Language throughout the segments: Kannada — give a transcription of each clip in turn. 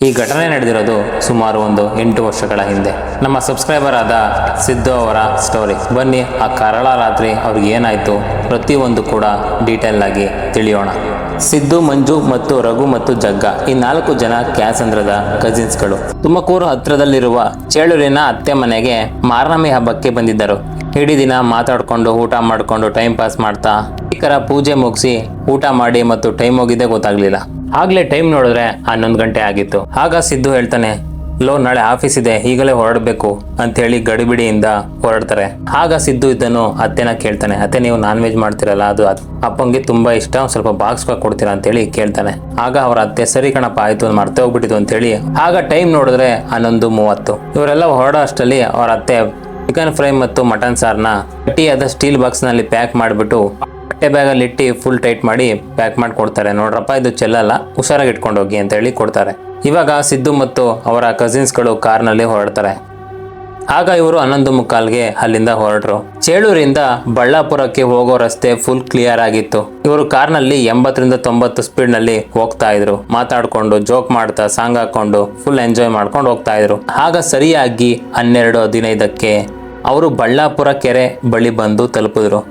ಈ ಘಟನೆ ನಡೆದಿರೋದು ಸುಮಾರು 8 ವರ್ಷಗಳ ಹಿಂದೆ. ನಮ್ಮ ಸಬ್ಸ್ಕ್ರೈಬರ್ ಆದ ಸಿದ್ದು ಅವರ ಸ್ಟೋರಿ. ಬನ್ನಿ ಆ ಕರಾಳ ರಾತ್ರಿ ಅವ್ರಿಗೆ ಏನಾಯ್ತು ಪ್ರತಿಯೊಂದು ಕೂಡ ಡೀಟೇಲ್ ಆಗಿ ತಿಳಿಯೋಣ. ಸಿದ್ದು, ಮಂಜು ಮತ್ತು ರಘು ಮತ್ತು ಜಗ್ಗ ಈ 4 ಜನ ಕ್ಯಾಸಂದ್ರದ ಕಸಿನ್ಸ್ಗಳು. ತುಮಕೂರು ಹತ್ರದಲ್ಲಿರುವ ಚೇಳೂರಿನ ಅತ್ತೆ ಮನೆಗೆ ಮಾರ್ನಮಿ ಹಬ್ಬಕ್ಕೆ ಬಂದಿದ್ದರು. ಇಡೀ ದಿನ ಮಾತಾಡ್ಕೊಂಡು ಊಟ ಮಾಡ್ಕೊಂಡು ಟೈಮ್ ಪಾಸ್ ಮಾಡ್ತಾ ಪೂಜೆ ಮುಗಿಸಿ ಊಟ ಮಾಡಿ ಮತ್ತು ಟೈಮ್ ಹೋಗಿದ್ದೆ ಗೊತ್ತಾಗ್ಲಿಲ್ಲ. ಆಗ್ಲೇ ಟೈಮ್ ನೋಡಿದ್ರೆ 11 ಗಂಟೆ ಆಗಿತ್ತು. ಆಗ ಸಿದ್ದು ಹೇಳ್ತಾನೆ, ಲೋ ನಾಳೆ ಆಫೀಸ್ ಇದೆ, ಈಗಲೇ ಹೊರಡಬೇಕು ಅಂತೇಳಿ ಗಡಿಬಿಡಿಯಿಂದ ಹೊರಡ್ತಾರೆ. ಆಗ ಸಿದ್ದು ಇದನ್ನು ಅತ್ತೆನ ಕೇಳ್ತಾನೆ, ಅತ್ತೆ ನೀವು ನಾನ್ ವೆಜ್ ಮಾಡ್ತಿರಲ್ಲ, ಅದು ಅಪ್ಪಂಗೆ ತುಂಬಾ ಇಷ್ಟ, ಸ್ವಲ್ಪ ಬಾಕ್ಸ್ ಕೊಡ್ತೀರಾ ಅಂತೇಳಿ ಕೇಳ್ತಾನೆ. ಆಗ ಅವ್ರ ಅತ್ತೆ ಸರಿ ಕಣಪ್ಪ ಆಯ್ತು ಮರ್ತೆ ಹೋಗ್ಬಿಟ್ಟಿತ್ತು ಅಂತೇಳಿ. ಆಗ ಟೈಮ್ ನೋಡಿದ್ರೆ 11:30. ಇವರೆಲ್ಲ ಹೊರಡೋ ಅಷ್ಟರಲ್ಲಿ ಅವ್ರ ಅತ್ತೆ ಚಿಕನ್ ಫ್ರೈ ಮತ್ತು ಮಟನ್ ಸಾರ್ನ ಗಟ್ಟಿಯಾದ ಸ್ಟೀಲ್ ಬಾಕ್ಸ್ ನಲ್ಲಿ ಪ್ಯಾಕ್ ಮಾಡಿಬಿಟ್ಟು ಬಟ್ಟೆ ಬ್ಯಾಗಲ್ಲಿ ಇಟ್ಟು ಫುಲ್ ಟೈಟ್ ಮಾಡಿ ಪ್ಯಾಕ್ ಮಾಡಿ ಕೊಡ್ತಾರೆ. ನೋಡ್ರಪ್ಪ ಇದು ಚೆಲ್ಲಲ್ಲ, ಹುಷಾರಾಗಿ ಇಟ್ಕೊಂಡು ಹೋಗಿ ಅಂತ ಹೇಳಿ ಕೊಡ್ತಾರೆ. ಇವಾಗ ಸಿದ್ದು ಮತ್ತು ಅವರ ಕಸಿನ್ಸ್ಗಳು ಕಾರ್ನಲ್ಲಿ ಹೊರಡ್ತಾರೆ. ಆಗ ಇವರು 11:45ಗೆ ಅಲ್ಲಿಂದ ಹೊರಟರು. ಚೇಳೂರಿಂದ ಬಳ್ಳಾಪುರಕ್ಕೆ ಹೋಗೋ ರಸ್ತೆ ಫುಲ್ ಕ್ಲಿಯರ್ ಆಗಿತ್ತು. ಇವರು ಕಾರ್ನಲ್ಲಿ 80ರಿಂದ 90 ಸ್ಪೀಡ್ನಲ್ಲಿ ಹೋಗ್ತಾ ಇದ್ರು. ಮಾತಾಡ್ಕೊಂಡು ಜೋಕ್ ಮಾಡ್ತಾ ಸಾಂಗ್ ಹಾಕೊಂಡು ಫುಲ್ ಎಂಜಾಯ್ ಮಾಡ್ಕೊಂಡು ಹೋಗ್ತಾ ಇದ್ರು. ಆಗ ಸರಿಯಾಗಿ 12:15ಕ್ಕೆ ಅವರು ಬಳ್ಳಾಪುರ ಕೆರೆ ಬಳಿ ಬಂದು ತಲುಪಿದ್ರು.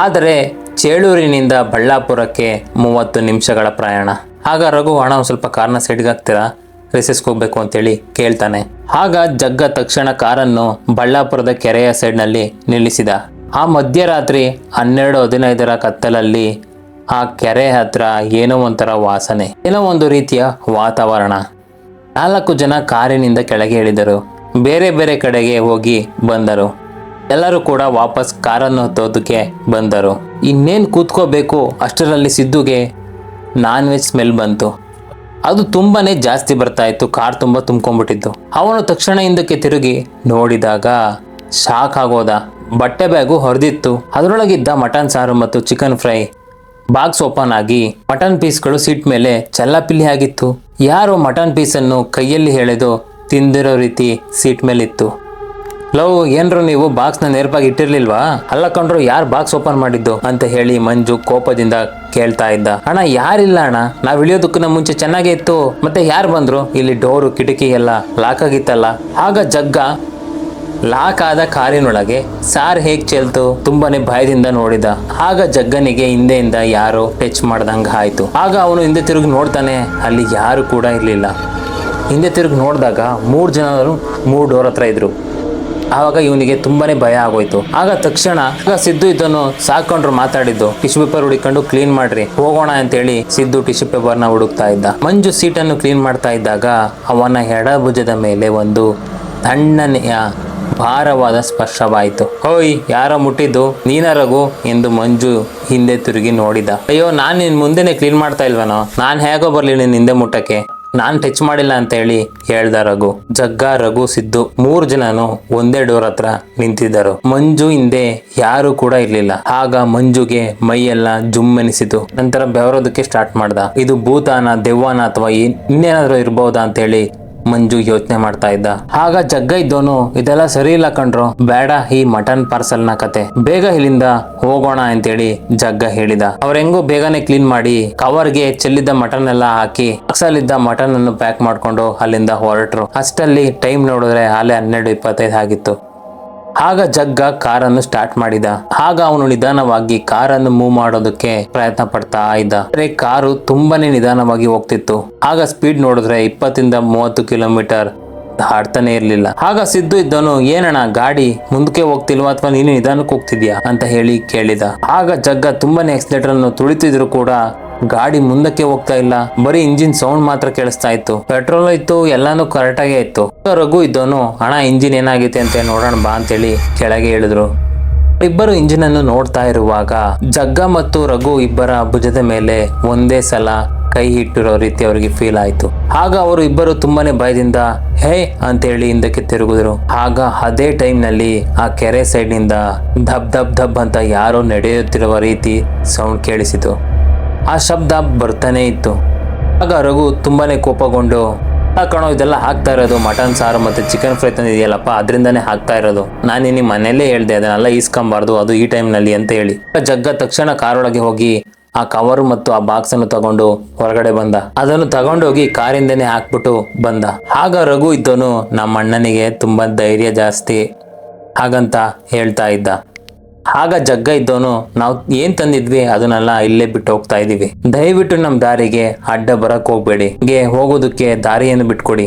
ಆದರೆ ಚೇಳೂರಿನಿಂದ ಬಳ್ಳಾಪುರಕ್ಕೆ 30 ನಿಮಿಷಗಳ ಪ್ರಯಾಣ. ಆಗ ರಘು, ಹಣ ಒಂದು ಸ್ವಲ್ಪ ಕಾರ್ನ ಸೈಡ್ಗೆ ಹಾಕ್ತೀರಾ, ರಿಸೆಸ್ಗೆ ಹೋಗ್ಬೇಕು ಅಂತೇಳಿ ಕೇಳ್ತಾನೆ. ಆಗ ಜಗ್ಗ ತಕ್ಷಣ ಕಾರನ್ನು ಬಳ್ಳಾಪುರದ ಕೆರೆಯ ಸೈಡ್ನಲ್ಲಿ ನಿಲ್ಲಿಸಿದ. ಆ ಮಧ್ಯರಾತ್ರಿ 12:15ರ ಕತ್ತಲಲ್ಲಿ ಆ ಕೆರೆ ಹತ್ರ ಏನೋ ಒಂಥರ ವಾಸನೆ, ಏನೋ ಒಂದು ರೀತಿಯ ವಾತಾವರಣ. 4 ಜನ ಕಾರಿನಿಂದ ಕೆಳಗೆ ಇಳಿದರು. ಬೇರೆ ಬೇರೆ ಕಡೆಗೆ ಹೋಗಿ ಬಂದರು. ಎಲ್ಲರೂ ಕೂಡ ವಾಪಸ್ ಕಾರನ್ನು ಹತ್ತೋದಕ್ಕೆ ಬಂದರು. ಇನ್ನೇನು ಕೂತ್ಕೋಬೇಕು ಅಷ್ಟರಲ್ಲಿ ಸಿದ್ದುಗೆ ನಾನ್ ವೆಜ್ ಸ್ಮೆಲ್ ಬಂತು. ಅದು ತುಂಬಾನೇ ಜಾಸ್ತಿ ಬರ್ತಾ ಇತ್ತು. ಕಾರ್ ತುಂಬ ತುಂಬ್ಕೊಂಡ್ಬಿಟ್ಟಿತ್ತು. ಅವನು ತಕ್ಷಣ ಹಿಂದಕ್ಕೆ ತಿರುಗಿ ನೋಡಿದಾಗ ಶಾಕ್ ಆಗೋದ. ಬಟ್ಟೆ ಬ್ಯಾಗು ಹೊರದಿತ್ತು. ಅದರೊಳಗಿದ್ದ ಮಟನ್ ಸಾರು ಮತ್ತು ಚಿಕನ್ ಫ್ರೈ ಬಾಕ್ಸ್ ಓಪನ್ ಆಗಿ ಮಟನ್ ಪೀಸ್ಗಳು ಸೀಟ್ ಮೇಲೆ ಚಲ್ಲಾಪಿಲ್ಲಿ ಆಗಿತ್ತು. ಯಾರೋ ಮಟನ್ ಪೀಸನ್ನು ಕೈಯಲ್ಲಿ ಎಳೆದು ತಿಂದಿರೋ ರೀತಿ ಸೀಟ್ ಮೇಲಿತ್ತು. ಲವ್ ಏನ್ರು ನೀವು ಬಾಕ್ಸ್ನ ನೇರವಾಗಿ ಇಟ್ಟಿರ್ಲಿಲ್ವಾ? ಅಲ್ಲ ಕಂಡ್ರು, ಯಾರು ಬಾಕ್ಸ್ ಓಪನ್ ಮಾಡಿದ್ದು ಅಂತ ಹೇಳಿ ಮಂಜು ಕೋಪದಿಂದ ಕೇಳ್ತಾ ಇದ್ದ. ಅಣ್ಣ ಯಾರಿಲ್ಲ ಅಣ್ಣ, ನಾವ್ ಇಳಿಯೋದಕ್ಕೂ ಮುಂಚೆ ಚೆನ್ನಾಗೇ ಇತ್ತು, ಮತ್ತೆ ಯಾರು ಬಂದ್ರು? ಇಲ್ಲಿ ಡೋರು ಕಿಟಕಿ ಎಲ್ಲ ಲಾಕ್ ಆಗಿತ್ತಲ್ಲ. ಆಗ ಜಗ್ಗ ಲಾಕ್ ಆದ ಕಾರಿನೊಳಗೆ ಸಾರ್ ಹೇಗ್ ಚೆಲ್ತು ತುಂಬಾನೇ ಭಯದಿಂದ ನೋಡಿದ. ಆಗ ಜಗ್ಗನಿಗೆ ಹಿಂದೆಯಿಂದ ಯಾರೋ ಟಚ್ ಮಾಡ್ದಂಗ ಆಯ್ತು. ಆಗ ಅವನು ಹಿಂದೆ ತಿರುಗಿ ನೋಡ್ತಾನೆ, ಅಲ್ಲಿ ಯಾರು ಕೂಡ ಇರ್ಲಿಲ್ಲ. ಹಿಂದೆ ತಿರುಗಿ ನೋಡಿದಾಗ 3 ಜನರು 3 ಡೋರ್ ಹತ್ರ ಇದ್ರು. ಆವಾಗ ಇವನಿಗೆ ತುಂಬಾನೇ ಭಯ ಆಗೋಯ್ತು. ಆಗ ತಕ್ಷಣ ಸಿದ್ದು ಇದನ್ನು ಸಾಕೊಂಡ್ರು ಮಾತಾಡಿದ್ದು, ಟಿಶ್ಯೂ ಪೇಪರ್ ಹುಡುಕೊಂಡು ಕ್ಲೀನ್ ಮಾಡ್ರಿ ಹೋಗೋಣ ಅಂತೇಳಿ ಸಿದ್ದು ಟಿಶ್ಯೂ ಪೇಪರ್ನ ಹುಡುಕ್ತಾ ಇದ್ದ. ಮಂಜು ಸೀಟನ್ನು ಕ್ಲೀನ್ ಮಾಡ್ತಾ ಇದ್ದಾಗ ಅವನ ಎಡಭುಜದ ಮೇಲೆ ಒಂದು ತಣ್ಣನೆಯ ಭಾರವಾದ ಸ್ಪರ್ಶವಾಯಿತು. ಹೋಯ್, ಯಾರೋ ಮುಟ್ಟಿದ್ದು? ನೀನ ರಘು ಎಂದು ಮಂಜು ಹಿಂದೆ ತಿರುಗಿ ನೋಡಿದ. ಅಯ್ಯೋ, ನಾನ್ ನಿನ್ ಮುಂದೆನೆ ಕ್ಲೀನ್ ಮಾಡ್ತಾ ಇಲ್ವನೋ, ನಾನ್ ಹೇಗೋ ಬರ್ಲಿ ನಿನ್ ಹಿಂದೆ ಮುಟ್ಟಕ್ಕೆ, ನಾನ್ ಟಚ್ ಮಾಡಿಲ್ಲ ಅಂತ ಹೇಳಿ ಹೇಳ್ದ ರಘು. ಜಗ್ಗ, ರಘು, ಸಿದ್ದು 3 ಜನನು ಒಂದೇ ಡೋರ್ ಹತ್ರ ನಿಂತಿದ್ದರು. ಮಂಜು ಹಿಂದೆ ಯಾರು ಕೂಡ ಇರ್ಲಿಲ್ಲ. ಆಗ ಮಂಜುಗೆ ಮೈಯೆಲ್ಲ ಜುಮ್ಮೆನಿಸಿತು. ನಂತರ ಬೆವರೋದಕ್ಕೆ ಸ್ಟಾರ್ಟ್ ಮಾಡ್ದ. ಇದು ಭೂತಾನ, ದೆವ್ವನ ಅಥವಾ ಇನ್ನೇನಾದ್ರೂ ಇರ್ಬಹುದಾ ಅಂತ ಹೇಳಿ ಮಂಜು ಯೋಚನೆ ಮಾಡ್ತಾ ಇದ್ದ. ಆಗ ಜಗ್ಗ ಇದ್ದೋನು, ಇದೆಲ್ಲ ಸರಿ ಇಲ್ಲ ಕಣ್ರು, ಬೇಡ ಈ ಮಟನ್ ಪಾರ್ಸಲ್ ನ ಕತೆ, ಬೇಗ ಇಲ್ಲಿಂದ ಹೋಗೋಣ ಅಂತೇಳಿ ಜಗ್ಗ ಹೇಳಿದ. ಅವ್ರ ಹೆಂಗೋ ಬೇಗನೆ ಕ್ಲೀನ್ ಮಾಡಿ ಕವರ್ಗೆ ಚೆಲ್ಲಿದ್ದ ಮಟನ್ ಎಲ್ಲ ಹಾಕಿ ಬಾಕ್ಸಲ್ಲಿದ್ದ ಮಟನ್ ಅನ್ನು ಪ್ಯಾಕ್ ಮಾಡ್ಕೊಂಡು ಅಲ್ಲಿಂದ ಹೊರಟರು. ಅಷ್ಟಲ್ಲಿ ಟೈಮ್ ನೋಡಿದ್ರೆ ಆಲೆ 12:25 ಆಗಿತ್ತು. ಆಗ ಜಗ್ಗ ಕಾರನ್ನು ಸ್ಟಾರ್ಟ್ ಮಾಡಿದ. ಆಗ ಅವನು ನಿಧಾನವಾಗಿ ಕಾರನ್ನು ಮೂವ್ ಮಾಡೋದಕ್ಕೆ ಪ್ರಯತ್ನ ಪಡ್ತಾ ಇದ್ದ. ಕಾರು ತುಂಬಾನೇ ನಿಧಾನವಾಗಿ ಹೋಗ್ತಿತ್ತು. ಆಗ ಸ್ಪೀಡ್ ನೋಡಿದ್ರೆ 20ರಿಂದ 30 ಕಿಲೋಮೀಟರ್ ದಾಟ್ತಾನೆ ಇರ್ಲಿಲ್ಲ. ಆಗ ಸಿದ್ದು ಇದ್ದವನು, ಏನಣ್ಣ ಗಾಡಿ ಮುಂದಕ್ಕೆ ಹೋಗ್ತಿಲ್ವಾ ಅಥವಾ ನೀನು ನಿಧಾನಕ್ಕೆ ಹೋಗ್ತಿದ್ಯಾ ಅಂತ ಹೇಳಿ ಕೇಳಿದ. ಆಗ ಜಗ್ಗ ತುಂಬಾನೇ ಎಕ್ಸಲೇಟರ್ ಅನ್ನು ತುಳಿತಿದ್ರು ಕೂಡ ಗಾಡಿ ಮುಂದಕ್ಕೆ ಹೋಗ್ತಾ ಇಲ್ಲ. ಬರೀ ಇಂಜಿನ್ ಸೌಂಡ್ ಮಾತ್ರ ಕೇಳಿಸ್ತಾ ಇತ್ತು. ಪೆಟ್ರೋಲ್ ಇತ್ತು, ಎಲ್ಲಾನು ಕರೆಕ್ಟ್ ಆಗೇ ಇತ್ತು. ರಘು ಇದ್ದವನು, ಅಣ್ಣ ಇಂಜಿನ್ ಏನಾಗೈತೆ ಅಂತ ನೋಡೋಣ ಬಾ ಅಂತೇಳಿ ಕೆಳಗೆ ಇಳಿದ್ರು. ಇಬ್ಬರು ಇಂಜಿನ್ ಅನ್ನು ನೋಡ್ತಾ ಇರುವಾಗ ಜಗ್ಗ ಮತ್ತು ರಘು ಇಬ್ಬರ ಭುಜದ ಮೇಲೆ ಒಂದೇ ಸಲ ಕೈ ಇಟ್ಟಿರೋ ರೀತಿ ಅವರಿಗೆ ಫೀಲ್ ಆಯ್ತು. ಆಗ ಅವರು ಇಬ್ಬರು ತುಂಬಾನೇ ಭಯದಿಂದ ಹೇ ಅಂತೇಳಿ ಹಿಂದಕ್ಕೆ ತಿರುಗಿದ್ರು. ಆಗ ಅದೇ ಟೈಮ್ ನಲ್ಲಿ ಆ ಕೆರೆ ಸೈಡ್ ನಿಂದ ಧಬ್ ಧಬ್ ಧಬ್ ಅಂತ ಯಾರೋ ನಡೆಯುತ್ತಿರುವ ರೀತಿ ಸೌಂಡ್ ಕೇಳಿಸಿತು. ಆ ಶಬ್ದ ಬರ್ತಾನೆ ಇತ್ತು. ಆಗ ರಘು ತುಂಬಾನೇ ಕೋಪಗೊಂಡು, ಕಣೋ ಇದೆಲ್ಲ ಹಾಕ್ತಾ ಇರೋದು ಮಟನ್ ಸಾರು ಮತ್ತೆ ಚಿಕನ್ ಫ್ರೈ ತಂದಿದೆಯಲ್ಲಪ್ಪ, ಅದರಿಂದಾನೇ ಹಾಕ್ತಾ ಇರೋದು, ನಾನು ನಿನ್ನ ಮನೆಯಲ್ಲೇ ಹೇಳ್ದೆ ಅದನ್ನೆಲ್ಲ ಈಸ್ಕೊಂಬಾರ್ದು, ಅದು ಈ ಟೈಮ್ನಲ್ಲಿ ಅಂತ ಹೇಳಿ. ಜಗ್ಗ ತಕ್ಷಣ ಕಾರೊಳಗೆ ಹೋಗಿ ಆ ಕವರ್ ಮತ್ತು ಆ ಬಾಕ್ಸ್ ಅನ್ನು ತಗೊಂಡು ಹೊರಗಡೆ ಬಂದ. ಅದನ್ನು ತಗೊಂಡೋಗಿ ಕಾರಿಂದನೇ ಹಾಕ್ಬಿಟ್ಟು ಬಂದ. ಆಗ ರಘು ಇದ್ದವನು ನಮ್ಮ ಅಣ್ಣನಿಗೆ ತುಂಬಾ ಧೈರ್ಯ ಜಾಸ್ತಿ ಹಾಗಂತ ಹೇಳ್ತಾ ಇದ್ದ. ಆಗ ಜಗ್ಗ ಇದ್ದವನು ನಾವು ಏನ್ ತಂದಿದ್ವಿ ಅದನ್ನೆಲ್ಲ ಇಲ್ಲೇ ಬಿಟ್ಟು ಹೋಗ್ತಾ ಇದೀವಿ, ದಯವಿಟ್ಟು ನಮ್ ದಾರಿಗೆ ಅಡ್ಡ ಬರಕ್ ಹೋಗ್ಬೇಡಿ, ಹೀಗೆ ಹೋಗೋದಕ್ಕೆ ದಾರಿಯನ್ನು ಬಿಟ್ಕೊಡಿ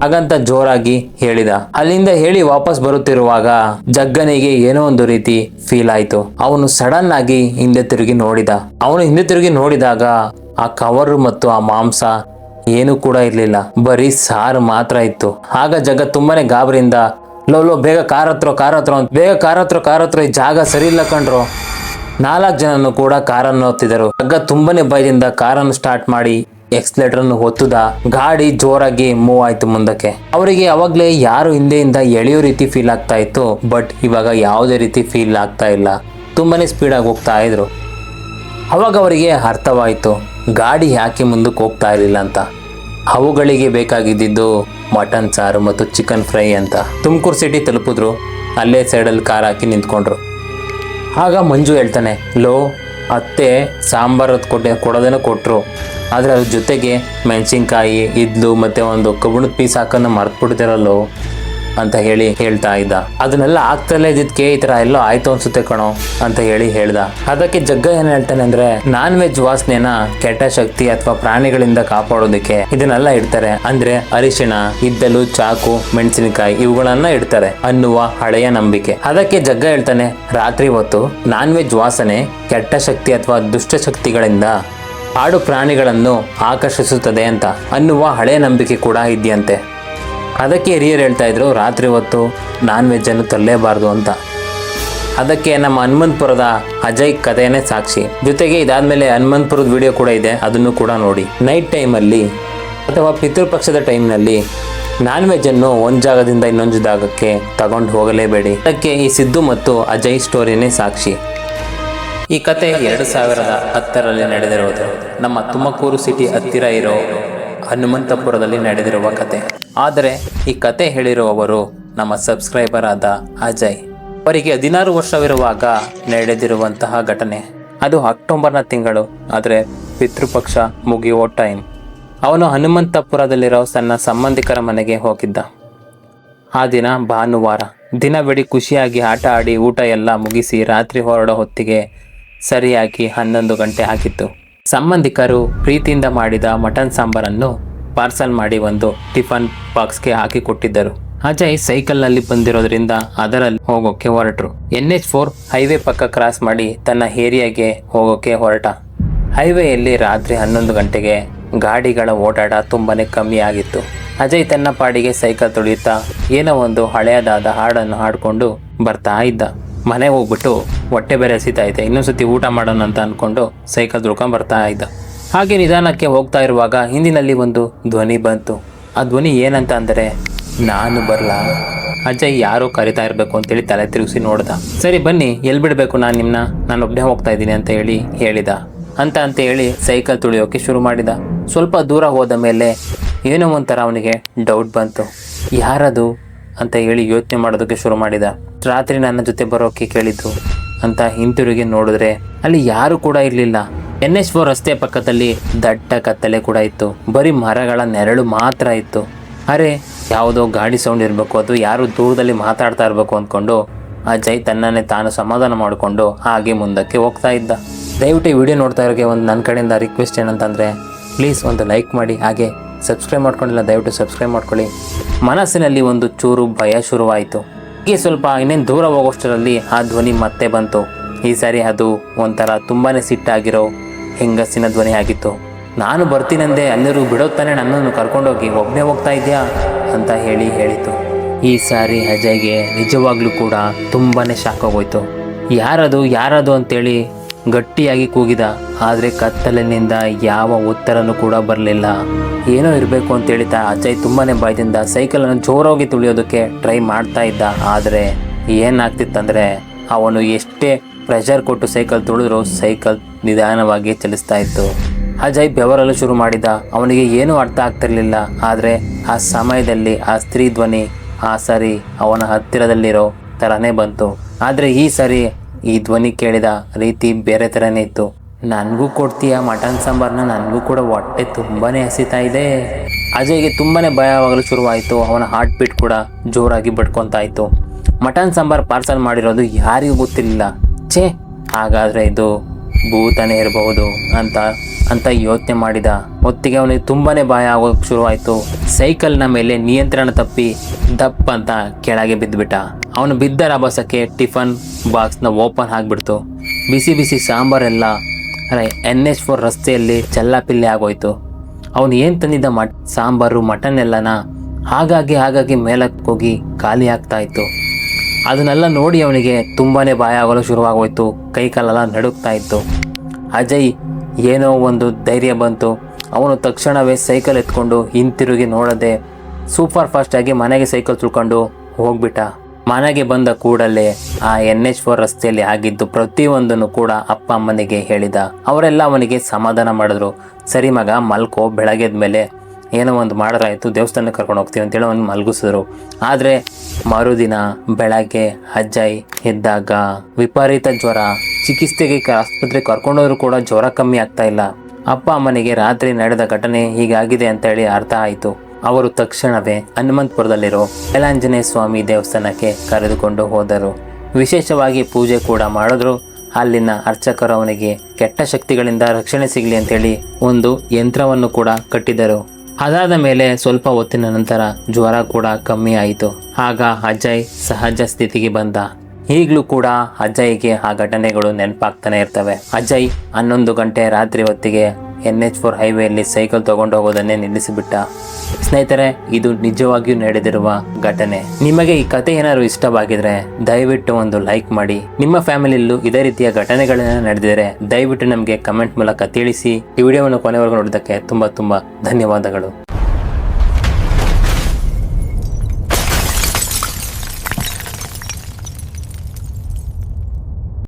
ಹಾಗಂತ ಜೋರಾಗಿ ಹೇಳಿದ. ಅಲ್ಲಿಂದ ಹೇಳಿ ವಾಪಸ್ ಬರುತ್ತಿರುವಾಗ ಜಗ್ಗನಿಗೆ ಏನೋ ಒಂದು ರೀತಿ ಫೀಲ್ ಆಯ್ತು. ಅವನು ಸಡನ್ ಆಗಿ ಹಿಂದೆ ತಿರುಗಿ ನೋಡಿದ. ಅವನು ಹಿಂದೆ ತಿರುಗಿ ನೋಡಿದಾಗ ಆ ಕವರ್ ಮತ್ತು ಆ ಮಾಂಸ ಏನು ಕೂಡ ಇರ್ಲಿಲ್ಲ, ಬರೀ ಸಾರು ಮಾತ್ರ ಇತ್ತು. ಆಗ ಜಗ್ಗ ತುಂಬಾನೇ ಗಾಬರಿಯಿಂದ ಲೋ ಬೇಗ ಕಾರ್ ಹತ್ರ ಬೇಗ ಕಾರ್ ಹತ್ರ ಈ ಜಾಗ ಸರಿ ಇಲ್ಲ ಕಣ್ರು. 4 ಜನನು ಕೂಡ ಕಾರನ್ನು ಹೊತ್ತಿದರು. ಜಗ್ಗ ತುಂಬಾನೇ ಭಯದಿಂದ ಕಾರನ್ನು ಸ್ಟಾರ್ಟ್ ಮಾಡಿ ಎಕ್ಸ್ಲೇಟರ್ ಅನ್ನು ಒತ್ತುದ. ಗಾಡಿ ಜೋರಾಗಿ ಮೂವ್ ಆಯ್ತು ಮುಂದಕ್ಕೆ. ಅವರಿಗೆ ಅವಾಗ್ಲೇ ಯಾರು ಹಿಂದೆಯಿಂದ ಎಳೆಯೋ ರೀತಿ ಫೀಲ್ ಆಗ್ತಾ ಇತ್ತು, ಬಟ್ ಇವಾಗ ಯಾವುದೇ ರೀತಿ ಫೀಲ್ ಆಗ್ತಾ ಇಲ್ಲ, ತುಂಬಾನೇ ಸ್ಪೀಡ್ ಆಗಿ ಹೋಗ್ತಾ ಇದ್ರು. ಅವಾಗ ಅವರಿಗೆ ಅರ್ಥವಾಯಿತು ಗಾಡಿ ಯಾಕೆ ಮುಂದಕ್ಕೆ ಹೋಗ್ತಾ ಇರಲಿಲ್ಲ ಅಂತ. ಅವುಗಳಿಗೆ ಬೇಕಾಗಿದ್ದು ಮಟನ್ ಸಾರು ಮತ್ತು ಚಿಕನ್ ಫ್ರೈ ಅಂತ. ತುಮಕೂರು ಸಿಟಿ ತಲುಪಿದ್ರು. ಅಲ್ಲೇ ಸೈಡಲ್ಲಿ ಕಾರ್ ಹಾಕಿ ನಿಂತ್ಕೊಂಡ್ರು. ಆಗ ಮಂಜು ಹೇಳ್ತಾನೆ, ಲೋ ಅತ್ತೆ ಸಾಂಬಾರು ಕೊಡೋದೇನೋ ಕೊಟ್ಟರು, ಆದರೆ ಅದ್ರ ಜೊತೆಗೆ ಮೆಣಸಿನ್ಕಾಯಿ ಇದ್ಲು ಮತ್ತೆ ಒಂದು ಕಬ್ಬಣದ ಪೀಸ್ ಹಾಕನ್ನು ಮರ್ತ್ಬಿಡ್ತಿರಲ್ಲೋ ಅಂತ ಹೇಳ್ತಾ ಇದ್ದ. ಅದನ್ನೆಲ್ಲ ಆಗ್ತಲೇ ಇದ್ದಕ್ಕೆ ಈ ತರ ಎಲ್ಲೋ ಆಯ್ತು ಅನ್ಸುತ್ತೆ ಕಣೋ ಅಂತ ಹೇಳ್ದ. ಅದಕ್ಕೆ ಜಗ್ಗ ಏನ್ ಹೇಳ್ತಾನೆ ಅಂದ್ರೆ, ನಾನ್ ವೆಜ್ ವಾಸನೆನ ಕೆಟ್ಟ ಶಕ್ತಿ ಅಥವಾ ಪ್ರಾಣಿಗಳಿಂದ ಕಾಪಾಡೋದಕ್ಕೆ ಇದನ್ನೆಲ್ಲ ಇಡ್ತಾರೆ, ಅಂದ್ರೆ ಅರಿಶಿಣ, ಇದ್ದಲು, ಚಾಕು, ಮೆಣಸಿನಕಾಯಿ ಇವುಗಳನ್ನ ಇಡ್ತಾರೆ ಅನ್ನುವ ಹಳೆಯ ನಂಬಿಕೆ. ಅದಕ್ಕೆ ಜಗ್ಗ ಹೇಳ್ತಾನೆ, ರಾತ್ರಿ ಹೊತ್ತು ನಾನ್ ವೆಜ್ ವಾಸನೆ ಕೆಟ್ಟ ಶಕ್ತಿ ಅಥವಾ ದುಷ್ಟ ಶಕ್ತಿಗಳಿಂದ ಕಾಡು ಪ್ರಾಣಿಗಳನ್ನು ಆಕರ್ಷಿಸುತ್ತದೆ ಅಂತ ಅನ್ನುವ ಹಳೆ ನಂಬಿಕೆ ಕೂಡ ಇದೆಯಂತೆ. ಅದಕ್ಕೆ ಹಿರಿಯರು ಹೇಳ್ತಾ ಇದ್ರು ರಾತ್ರಿ ಹೊತ್ತು ನಾನ್ ವೆಜ್ ಅನ್ನು ತರಲೇಬಾರ್ದು ಅಂತ. ಅದಕ್ಕೆ ನಮ್ಮ ಹನುಮಂತಪುರದ ಅಜಯ್ ಕಥೆಯೇ ಸಾಕ್ಷಿ. ಜೊತೆಗೆ ಇದಾದ್ಮೇಲೆ ಹನುಮಂತಪುರದ ವಿಡಿಯೋ ಕೂಡ ಇದೆ, ಅದನ್ನು ಕೂಡ ನೋಡಿ. ನೈಟ್ ಟೈಮಲ್ಲಿ ಅಥವಾ ಪಿತೃಪಕ್ಷದ ಟೈಮ್ನಲ್ಲಿ ನಾನ್ ವೆಜ್ ಅನ್ನು ಒಂದು ಜಾಗದಿಂದ ಇನ್ನೊಂದು ಜಾಗಕ್ಕೆ ತಗೊಂಡು ಹೋಗಲೇಬೇಡಿ. ಅದಕ್ಕೆ ಈ ಸಿದ್ದು ಮತ್ತು ಅಜಯ್ ಸ್ಟೋರಿನೇ ಸಾಕ್ಷಿ. ಈ ಕತೆ 2010ರಲ್ಲಿ ನಡೆದಿರುವುದು. ನಮ್ಮ ತುಮಕೂರು ಸಿಟಿ ಹತ್ತಿರ ಇರೋ ಹನುಮಂತಪುರದಲ್ಲಿ ನಡೆದಿರುವ ಕತೆ. ಆದರೆ ಈ ಕತೆ ಹೇಳಿರುವವರು ನಮ್ಮ ಸಬ್ಸ್ಕ್ರೈಬರ್ ಆದ ಅಜಯ್. ಅವರಿಗೆ 16 ವರ್ಷವಿರುವಾಗ ನಡೆದಿರುವಂತಹ ಘಟನೆ. ಅದು ಅಕ್ಟೋಬರ್ನ ತಿಂಗಳು, ಆದರೆ ಪಿತೃಪಕ್ಷ ಮುಗಿಯುವ ಟೈಮ್. ಅವನು ಹನುಮಂತಪುರದಲ್ಲಿರೋ ಸಣ್ಣ ಸಂಬಂಧಿಕರ ಮನೆಗೆ ಹೋಗಿದ್ದ. ಆ ದಿನ ಭಾನುವಾರ. ದಿನವಿಡೀ ಖುಷಿಯಾಗಿ ಆಟ ಆಡಿ ಊಟ ಎಲ್ಲ ಮುಗಿಸಿ ರಾತ್ರಿ ಹೊರಡೋ ಹೊತ್ತಿಗೆ ಸರಿಯಾಗಿ 11 ಗಂಟೆ ಆಗಿತ್ತು. ಸಂಬಂಧಿಕರು ಪ್ರೀತಿಯಿಂದ ಮಾಡಿದ ಮಟನ್ ಸಾಂಬಾರನ್ನು ಪಾರ್ಸಲ್ ಮಾಡಿ ಒಂದು ಟಿಫನ್ ಬಾಕ್ಸ್ಗೆ ಹಾಕಿ ಕೊಟ್ಟಿದ್ದರು. ಅಜಯ್ ಸೈಕಲ್ನಲ್ಲಿ ಬಂದಿರೋದ್ರಿಂದ ಅದರಲ್ಲಿ ಹೋಗೋಕೆ ಹೊರಟರು. NH4 ಹೈವೇ ಪಕ್ಕ ಕ್ರಾಸ್ ಮಾಡಿ ತನ್ನ ಏರಿಯಾಗೆ ಹೋಗೋಕೆ ಹೊರಟ. ಹೈವೇಯಲ್ಲಿ ರಾತ್ರಿ 11 ಗಂಟೆಗೆ ಗಾಡಿಗಳ ಓಡಾಟ ತುಂಬಾನೇ ಕಮ್ಮಿ ಆಗಿತ್ತು. ಅಜಯ್ ತನ್ನ ಪಾಡಿಗೆ ಸೈಕಲ್ ತುಳಿಯುತ್ತಾ ಏನೋ ಒಂದು ಹಳೆಯದಾದ ಹಾಡನ್ನು ಹಾಡಿಕೊಂಡು ಬರ್ತಾ ಇದ್ದ. ಮನೆಗೆ ಹೋಗ್ಬಿಟ್ಟು ಹೊಟ್ಟೆ ಬೇರೆ ಹಸಿತಾ ಇದೆ, ಇನ್ನೊಂದ್ಸತಿ ಊಟ ಮಾಡೋಣ ಅಂತ ಅಂದ್ಕೊಂಡು ಸೈಕಲ್ ತುಳ್ಕೊಂಡು ಬರ್ತಾ ಇದ್ದ. ಹಾಗೆ ನಿಧಾನಕ್ಕೆ ಹೋಗ್ತಾ ಇರುವಾಗ ಹಿಂದಿನಲ್ಲಿ ಒಂದು ಧ್ವನಿ ಬಂತು. ಆ ಧ್ವನಿ ಏನಂತ ಅಂದರೆ, ನಾನು ಬರಲಾ? ಅಜಯ್ ಯಾರೋ ಕರಿತಾ ಇರಬೇಕು ಅಂತೇಳಿ ತಲೆ ತಿರುಗಿಸಿ ನೋಡ್ದ. ಸರಿ ಬನ್ನಿ, ಎಲ್ಲಿ ಬಿಡಬೇಕು ನಾನು ಒಬ್ಬನೇ ಹೋಗ್ತಾ ಇದ್ದೀನಿ ಅಂತ ಹೇಳಿದ. ಅಂತ ಹೇಳಿ ಸೈಕಲ್ ತುಳಿಯೋಕೆ ಶುರು ಮಾಡಿದ. ಸ್ವಲ್ಪ ದೂರ ಹೋದ ಮೇಲೆ ಏನೋ ಒಂಥರ ಅವನಿಗೆ ಡೌಟ್ ಬಂತು. ಯಾರದು ಅಂತ ಹೇಳಿ ಯೋಚನೆ ಮಾಡೋದಕ್ಕೆ ಶುರು ಮಾಡಿದ. ರಾತ್ರಿ ನನ್ನ ಜೊತೆ ಬರೋಕೆ ಕೇಳಿದ್ದು ಅಂತ ಹಿಂತಿರುಗಿ ನೋಡಿದ್ರೆ ಅಲ್ಲಿ ಯಾರು ಕೂಡ ಇರಲಿಲ್ಲ. NH4 ರಸ್ತೆ ಪಕ್ಕದಲ್ಲಿ ದಟ್ಟ ಕತ್ತಲೆ ಕೂಡ ಇತ್ತು. ಬರೀ ಮರಗಳ ನೆರಳು ಮಾತ್ರ ಇತ್ತು. ಅರೆ ಯಾವುದೋ ಗಾಡಿ ಸೌಂಡ್ ಇರಬೇಕು, ಅದು ಯಾರು ದೂರದಲ್ಲಿ ಮಾತಾಡ್ತಾ ಇರಬೇಕು ಅಂದ್ಕೊಂಡು ಅಜಯ್ ತನ್ನನ್ನೇ ತಾನು ಸಮಾಧಾನ ಮಾಡಿಕೊಂಡು ಹಾಗೆ ಮುಂದಕ್ಕೆ ಹೋಗ್ತಾ ಇದ್ದ. ದಯವಿಟ್ಟು ಈ ವಿಡಿಯೋ ನೋಡ್ತಾ ಇರೋಕ್ಕೆ ಒಂದು ನನ್ನ ಕಡೆಯಿಂದ ರಿಕ್ವೆಸ್ಟ್ ಏನಂತಂದರೆ, ಪ್ಲೀಸ್ ಒಂದು ಲೈಕ್ ಮಾಡಿ, ಹಾಗೆ ಸಬ್ಸ್ಕ್ರೈಬ್ ಮಾಡ್ಕೊಂಡಿಲ್ಲ ದಯವಿಟ್ಟು ಸಬ್ಸ್ಕ್ರೈಬ್ ಮಾಡ್ಕೊಳ್ಳಿ. ಮನಸ್ಸಿನಲ್ಲಿ ಒಂದು ಚೂರು ಭಯ ಶುರುವಾಯಿತು. ಹೀಗೆ ಸ್ವಲ್ಪ ಇನ್ನೇನು ದೂರ ಹೋಗೋಷ್ಟರಲ್ಲಿ ಆ ಧ್ವನಿ ಮತ್ತೆ ಬಂತು. ಈ ಸಾರಿ ಅದು ಒಂಥರ ತುಂಬಾ ಸಿಟ್ಟಾಗಿರೋ ಹೆಂಗಸಿನ ಧ್ವನಿ ಆಗಿತ್ತು. ನಾನು ಬರ್ತೀನಂದೆ, ಎಲ್ಲರೂ ಬಿಡೋತ್ತಾನೆ ನನ್ನನ್ನು ಕರ್ಕೊಂಡೋಗಿ, ಒಬ್ಬನೇ ಹೋಗ್ತಾ ಇದೆಯಾ ಅಂತ ಹೇಳಿತು. ಈ ಸಾರಿ ಅಜಯ್ಗೆ ನಿಜವಾಗ್ಲೂ ಕೂಡ ತುಂಬಾ ಶಾಕ್ ಆಗೋಯ್ತು. ಯಾರದು ಅಂತೇಳಿ ಗಟ್ಟಿಯಾಗಿ ಕೂಗಿದ. ಆದರೆ ಕತ್ತಲಿನಿಂದ ಯಾವ ಉತ್ತರನೂ ಕೂಡ ಬರಲಿಲ್ಲ. ಏನೋ ಇರಬೇಕು ಅಂತೇಳಿ ಅಜಯ್ ತುಂಬಾ ಭಯದಿಂದ ಸೈಕಲನ್ನು ಜೋರಾಗಿ ತುಳಿಯೋದಕ್ಕೆ ಟ್ರೈ ಮಾಡ್ತಾ ಇದ್ದ. ಆದರೆ ಏನಾಗ್ತಿತ್ತಂದರೆ, ಅವನು ಎಷ್ಟೇ ಪ್ರೆಷರ್ ಕೊಟ್ಟು ಸೈಕಲ್ ತುಳಿದ್ರೂ ಸೈಕಲ್ ನಿಧಾನವಾಗಿ ಚಲಿಸ್ತಾ ಇತ್ತು. ಅಜಯ್ ಬೆವರಲು ಶುರು ಮಾಡಿದ. ಅವನಿಗೆ ಏನೂ ಅರ್ಥ ಆಗ್ತಿರ್ಲಿಲ್ಲ. ಆದರೆ ಆ ಸಮಯದಲ್ಲಿ ಆ ಸ್ತ್ರೀ ಧ್ವನಿ ಆ ಸರಿ ಅವನ ಹತ್ತಿರದಲ್ಲಿರೋ ಥರನೇ ಬಂತು. ಆದರೆ ಈ ಸರಿ ಈ ಧ್ವನಿ ಕೇಳಿದ ರೀತಿ ಬೇರೆ ಥರನೇ ಇತ್ತು. ನನಗೂ ಕೊಡ್ತೀಯ ಮಟನ್ ಸಾಂಬಾರನ್ನ? ನನಗೂ ಕೂಡ ಹೊಟ್ಟೆ ತುಂಬಾ ಹಸಿತಾ ಇದೆ. ಅಜಯ್ಗೆ ತುಂಬಾ ಭಯವಾಗಲು ಶುರುವಾಯಿತು. ಅವನ ಹಾರ್ಟ್ ಬೀಟ್ ಕೂಡ ಜೋರಾಗಿ ಬಡ್ಕೊತಾ ಇತ್ತು. ಮಟನ್ ಸಾಂಬಾರ್ ಪಾರ್ಸಲ್ ಮಾಡಿರೋದು ಯಾರಿಗೂ ಗೊತ್ತಿರಲಿಲ್ಲ. ಹಾಗಾದರೆ ಇದು ಭೂತನೇ ಇರಬಹುದು ಅಂತ ಯೋಚನೆ ಮಾಡಿದ ಹೊತ್ತಿಗೆ ಅವನಿಗೆ ತುಂಬಾ ಭಯ ಆಗೋಕ್ಕೆ ಶುರುವಾಯಿತು. ಸೈಕಲ್ನ ಮೇಲೆ ನಿಯಂತ್ರಣ ತಪ್ಪಿ ದಪ್ಪ ಅಂತ ಕೆಳಗೆ ಬಿದ್ದುಬಿಟ್ಟ. ಅವನು ಬಿದ್ದ ರಭಸಕ್ಕೆ ಟಿಫನ್ ಬಾಕ್ಸ್ನ ಓಪನ್ ಆಗಿಬಿಡ್ತು. ಬಿಸಿ ಬಿಸಿ ಸಾಂಬಾರೆಲ್ಲ NH4 ರಸ್ತೆಯಲ್ಲಿ ಚೆಲ್ಲಾಪಿಲ್ಲಿ ಆಗೋಯ್ತು. ಅವನು ಏನು ತಂದಿದ್ದ ಸಾಂಬಾರು ಮಟನ್ ಎಲ್ಲನ ಹಾಗಾಗಿ ಮೇಲಕ್ಕೆ ಹೋಗಿ ಖಾಲಿ ಆಗ್ತಾ ಇತ್ತು. ಅದನ್ನೆಲ್ಲ ನೋಡಿ ಅವನಿಗೆ ತುಂಬಾ ಭಯ ಆಗಲು ಶುರುವಾಗೋಯ್ತು. ಕೈ ಕಾಲೆಲ್ಲ ನಡುಗ್ತಾ ಇತ್ತು. ಅಜಯ್ ಏನೋ ಒಂದು ಧೈರ್ಯ ಬಂತು. ಅವನು ತಕ್ಷಣವೇ ಸೈಕಲ್ ಎತ್ಕೊಂಡು ಹಿಂತಿರುಗಿ ನೋಡದೆ ಸೂಪರ್ ಫಾಸ್ಟಾಗಿ ಮನೆಗೆ ಸೈಕಲ್ ತುಳ್ಕೊಂಡು ಹೋಗ್ಬಿಟ್ಟ. ಮನೆಗೆ ಬಂದ ಕೂಡಲೇ ಆ NH4 ರಸ್ತೆಯಲ್ಲಿ ಆಗಿದ್ದು ಪ್ರತಿಯೊಂದನ್ನು ಕೂಡ ಅಪ್ಪ ಅಮ್ಮನಿಗೆ ಹೇಳಿದ. ಅವರೆಲ್ಲ ಅವನಿಗೆ ಸಮಾಧಾನ ಮಾಡಿದ್ರು. ಸರಿ ಮಗ ಮಲ್ಕೋ, ಬೆಳಗ್ಗೆದ ಮೇಲೆ ಏನೋ ಒಂದು ಮಾಡಿದ್ರಾಯ್ತು, ದೇವಸ್ಥಾನಕ್ಕೆ ಕರ್ಕೊಂಡು ಹೋಗ್ತೀವಿ ಅಂತೇಳಿ ಅವನು ಮಲಗಿಸಿದ್ರು. ಆದರೆ ಮರುದಿನ ಬೆಳಗ್ಗೆ ಅಜಯ್ ಎದ್ದಾಗ ವಿಪರೀತ ಜ್ವರ. ಚಿಕಿತ್ಸೆಗೆ ಆಸ್ಪತ್ರೆಗೆ ಕರ್ಕೊಂಡೋದ್ರು ಕೂಡ ಜ್ವರ ಕಮ್ಮಿ ಆಗ್ತಾ ಇಲ್ಲ. ಅಪ್ಪ ಅಮ್ಮನಿಗೆ ರಾತ್ರಿ ನಡೆದ ಘಟನೆ ಹೀಗಾಗಿದೆ ಅಂತೇಳಿ ಅರ್ಥ ಆಯಿತು. ಅವರು ತಕ್ಷಣವೇ ಹನುಮಂತಪುರದಲ್ಲಿರೋ ಯಲಾಂಜನೇಯ ಸ್ವಾಮಿ ದೇವಸ್ಥಾನಕ್ಕೆ ಕರೆದುಕೊಂಡು ಹೋದರು. ವಿಶೇಷವಾಗಿ ಪೂಜೆ ಕೂಡ ಮಾಡಿದ್ರು. ಅಲ್ಲಿನ ಅರ್ಚಕರು ಅವನಿಗೆ ಕೆಟ್ಟ ಶಕ್ತಿಗಳಿಂದ ರಕ್ಷಣೆ ಸಿಗಲಿ ಅಂತೇಳಿ ಒಂದು ಯಂತ್ರವನ್ನು ಕೂಡ ಕಟ್ಟಿದರು. ಅದಾದ ಮೇಲೆ ಸ್ವಲ್ಪ ಹೊತ್ತಿನ ನಂತರ ಜ್ವರ ಕೂಡ ಕಮ್ಮಿ ಆಯಿತು. ಆಗ ಅಜಯ್ ಸಹಜ ಸ್ಥಿತಿಗೆ ಬಂದ. ಈಗಲೂ ಕೂಡ ಅಜಯ್ಗೆ ಆ ಘಟನೆಗಳು ನೆನಪಾಗ್ತಾನೆ ಇರ್ತವೆ. ಅಜಯ್ 11 ಗಂಟೆ ರಾತ್ರಿ ಹೊತ್ತಿಗೆ NH4 ಹೈವೇಯಲ್ಲಿ ಸೈಕಲ್ ತಗೊಂಡು ಹೋಗೋದನ್ನೇ ನಿಲ್ಲಿಸಿಬಿಟ್ಟ. ಸ್ನೇಹಿತರೆ, ಇದು ನಿಜವಾಗಿಯೂ ನಡೆದಿರುವ ಘಟನೆ. ನಿಮಗೆ ಈ ಕತೆ ಏನಾದ್ರು ಇಷ್ಟವಾಗಿದ್ರೆ ದಯವಿಟ್ಟು ಒಂದು ಲೈಕ್ ಮಾಡಿ. ನಿಮ್ಮ ಫ್ಯಾಮಿಲಿಯಲ್ಲೂ ಇದೇ ರೀತಿಯ ಘಟನೆಗಳನ್ನ ನಡೆದಿದ್ರೆ ದಯವಿಟ್ಟು ನಮಗೆ ಕಮೆಂಟ್ ಮೂಲಕ ತಿಳಿಸಿ. ಈ ವಿಡಿಯೋವನ್ನು ಕೊನೆವರೆಗೂ ನೋಡೋದಕ್ಕೆ ತುಂಬ ಧನ್ಯವಾದಗಳು.